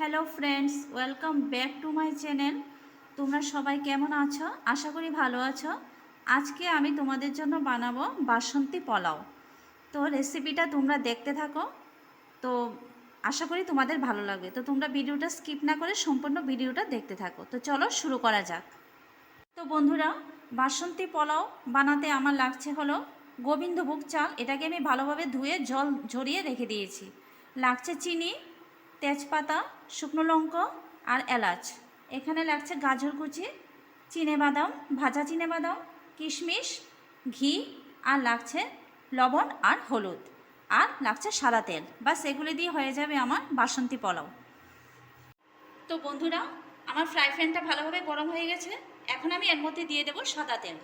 Hello friends, welcome back to my channel. তোমরা সবাই কেমন আছো? আশা করি ভালো আছো। আজকে আমি তোমাদের জন্য বানাবো বাসন্তী পোলাও। তো রেসিপিটা তোমরা দেখতে থাকো। তো আশা করি তোমাদের ভালো লাগবে। তো তোমরা ভিডিওটা স্কিপ না করে সম্পূর্ণ ভিডিওটা দেখতে থাকো। তো চলো শুরু করা যাক। তো বন্ধুরা, বাসন্তী পোলাও বানাতে আমার লাগছে হলো গোবিন্দভোগ চাল। এটাকে আমি ভালোভাবে ধুয়ে জল ঝরিয়ে রেখে দিয়েছি। লাগছে চিনি, তেজপাতা, শুকনো লঙ্কা আর এলাচ। এখানে লাগছে গাজর কুচি, চিনেবাদাম, ভাজা চিনেবাদাম, কিশমিশ, ঘি, আর লাগছে লবণ আর হলুদ, আর লাগছে সাদা তেল। বাস এগুলো দিয়ে হয়ে যাবে আমার বাসন্তী পোলাও। তো বন্ধুরা, আমার ফ্রাই প্যানটা ভালোভাবে গরম হয়ে গেছে। এখন আমি এর মধ্যে দিয়ে দেবো সাদা তেল।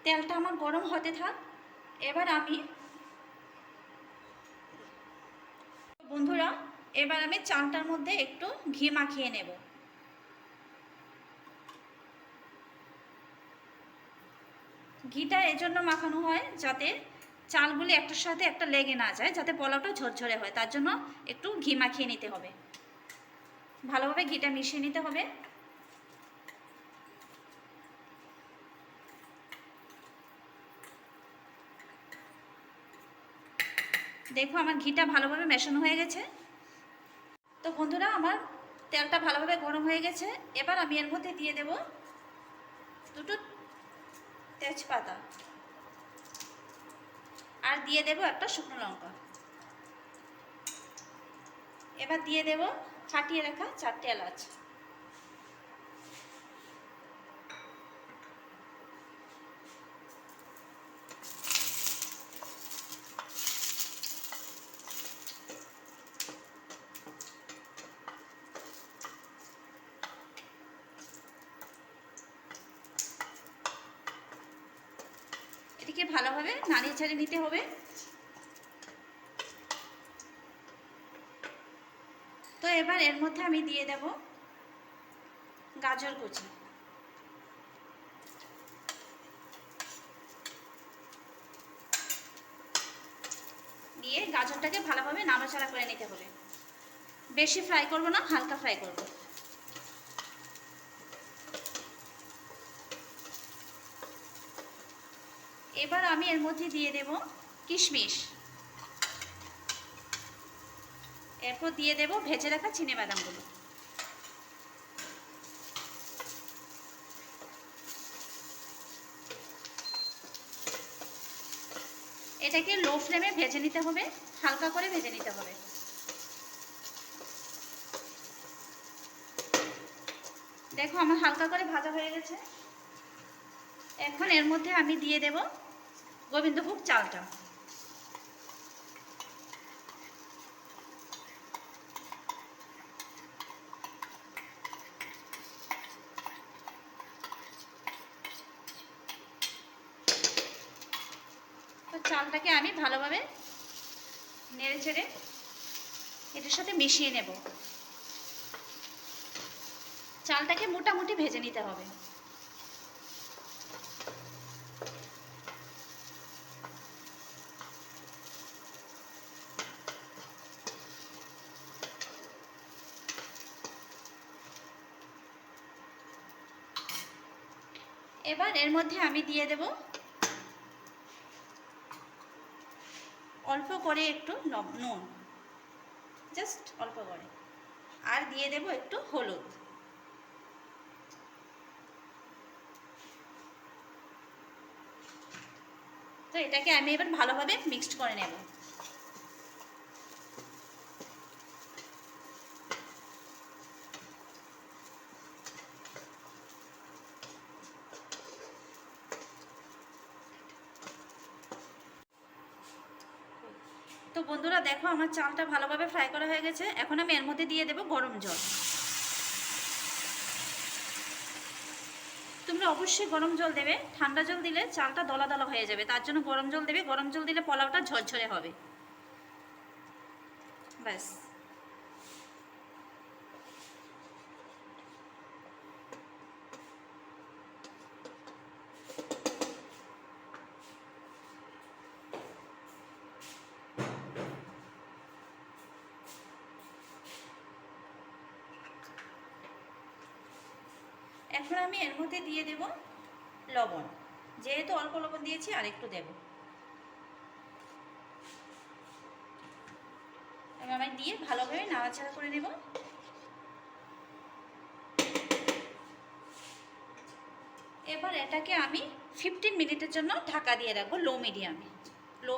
তেলটা আমার গরম হতে থাক। এবার আমি বন্ধুরা, এবার আমি চালটার মধ্যে একটু ঘি মাখিয়ে নেব। ঘিটা এজন্য মাখানো হয় যাতে চালগুলি একটার সাথে একটা লেগে না যায়, যাতে পোলাওটা ঝরঝরে হয়। তার জন্য একটু ঘি মাখিয়ে নিতে হবে। ভালোভাবে ঘিটা মিশিয়ে নিতে হবে। দেখো আমার ঘিটা ভালোভাবে মেশানো হয়ে গেছে। তো বন্ধুরা, আমার তেলটা ভালোভাবে গরম হয়ে গেছে। এবার আমি এর মধ্যে দিয়ে দেব দুটো তেজপাতা, আর দিয়ে দেব একটা শুকনো লঙ্কা। এবার দিয়ে দেব ফাটিয়ে রাখা 4টে এলাচ। এটিকে ভালোভাবে নাড়িয়ে চাড়িয়ে নিতে হবে। তো এবার এর মধ্যে আমি দিয়ে দেব গাজর কুচি। দিয়ে গাজরটাকে ভালোভাবে নাড়াচাড়া করে নিতে হবে। বেশি ফ্রাই করব না, হালকা ফ্রাই করব। এবার আমি এর মধ্যে দিয়ে দেব কিশমিশ। এরপর দিয়ে দেব ভেজে রাখা চিনেবাদামগুলো। এটাকে লো ফ্লেমে ভেজে নিতে হবে, হালকা করে ভেজে নিতে হবে। দেখো আমার হালকা করে ভাজা হয়ে গেছে। এখন এর মধ্যে আমি দিয়ে দেব গোবিন্দভোগ চালটা। তো চালটাকে আমি ভালোভাবে নেড়ে চেড়ে এটার সাথে মিশিয়ে নেব। চালটাকে মোটামুটি ভেজে নিতে হবে। এবার এর মধ্যে আমি দিয়ে দেব অল্প করে একটু নুন, জাস্ট অল্প করে, আর দিয়ে দেব একটু হলুদ। তো এটাকে আমি এবার ভালোভাবে মিক্সড করে নেব। তো বন্ধুরা দেখো আমার চালটা ভালোভাবে ফ্রাই করা হয়ে গেছে। এখন আমি এর মধ্যে দিয়ে দেব গরম জল। তোমরা অবশ্যই গরম জল দেবে, ঠান্ডা জল দিলে চালটা দলা দলা হয়ে যাবে, তার জন্য গরম জল দেবে। গরম জল দিলে পোলাওটা ঝরঝরে হবে। ব্যাস। এখন আমি এর মধ্যে দিয়ে দেব লবণ, যেহেতু অল্প লবণ দিয়েছি আর একটু দেব। এবার আমি দিয়ে ভালোভাবে নাড়াচাড়া করে নেব। এবার এটাকে আমি 15 মিনিটের জন্য ঢাকা দিয়ে রাখবো লো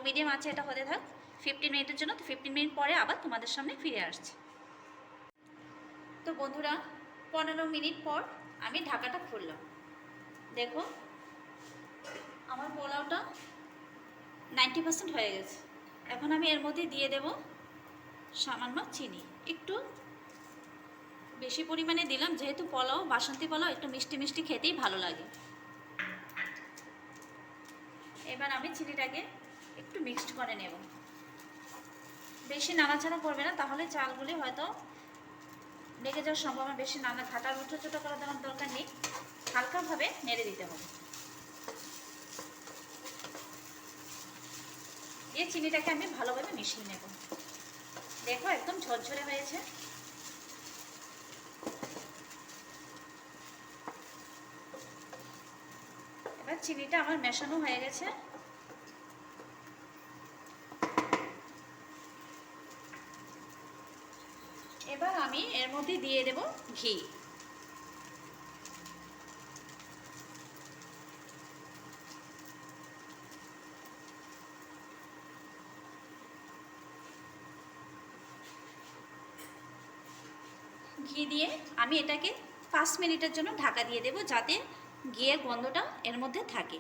মিডিয়াম আছে, এটা হতে থাক 15 মিনিটের জন্য। তো 15 মিনিট পরে আবার তোমাদের সামনে ফিরে আসছে। তো বন্ধুরা 15 মিনিট পর আমি ঢাকাটা খুললাম। দেখো আমার পোলাওটা 90% হয়ে গেছে। এখন আমি এর মধ্যে দিয়ে দেব সামান্য চিনি, একটু বেশি পরিমাণে দিলাম, যেহেতু পোলাও বাসন্তী পোলাও একটু মিষ্টি মিষ্টি খেতেই ভালো লাগে। এবার আমি চিনিটাকে একটু মিক্সড করে নেব। বেশি নাড়াচাড়া করবে না, তাহলে চালগুলি হয়তো লেগে যাওয়ার সম্ভাবনা বেশি। নানা ঘাটার উঠো ছোটো করা দেওয়ার দরকার নেই, হালকাভাবে নেড়ে দিতে হবে। এই চিনিটাকে আমি ভালোভাবে মিশিয়ে নেব। দেখো একদম ঝরঝরে হয়েছে। এবার চিনিটা আমার মেশানো হয়ে গেছে। এবার আমি এর মধ্যে দিয়ে দেব ঘি। ঘি দিয়ে আমি এটাকে 5 মিনিটের জন্য ঢাকা দিয়ে দেব, যাতে ঘিয়ের গন্ধটা এর মধ্যে থাকে।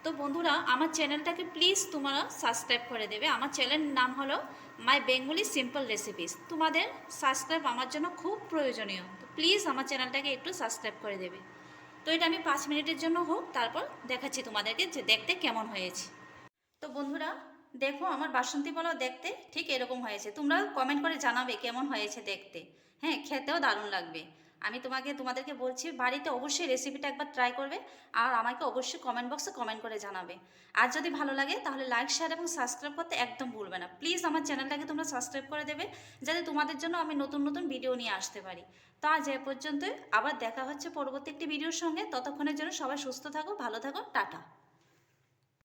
তো বন্ধুরা আমার চ্যানেলটাকে প্লিজ তোমরা সাবস্ক্রাইব করে দেবে। আমার চ্যানেলের নাম হলো মাই বেঙ্গলি সিম্পল রেসিপিস। তোমাদের সাবস্ক্রাইব আমার জন্য খুব প্রয়োজনীয়, তো প্লিজ আমার চ্যানেলটাকে একটু সাবস্ক্রাইব করে দেবে। তো এটা আমি 5 মিনিটের জন্য হোক, তারপর দেখাচ্ছি তোমাদেরকে যে দেখতে কেমন হয়েছে। তো বন্ধুরা দেখো আমার বাসন্তী পোলাও দেখতে ঠিক এরকম হয়েছে। তোমরা কমেন্ট করে জানাবে কেমন হয়েছে দেখতে। হ্যাঁ, খেতেও দারুণ লাগবে। আমি তোমাদেরকে বলছি বাড়িতে অবশ্যই রেসিপিটা একবার ট্রাই করবে, আর আমাকে অবশ্যই কমেন্ট বক্সে কমেন্ট করে জানাবে। আর যদি ভালো লাগে তাহলে লাইক, শেয়ার এবং সাবস্ক্রাইব করতে একদম ভুলবে না। প্লিজ আমার চ্যানেলটাকে তোমরা সাবস্ক্রাইব করে দেবে, যাতে তোমাদের জন্য আমি নতুন নতুন ভিডিও নিয়ে আসতে পারি। তো আজ এ পর্যন্তই, আবার দেখা হচ্ছে পরবর্তী একটি ভিডিওর সঙ্গে। ততক্ষণের জন্য সবাই সুস্থ থাকো, ভালো থাকো, টাটা।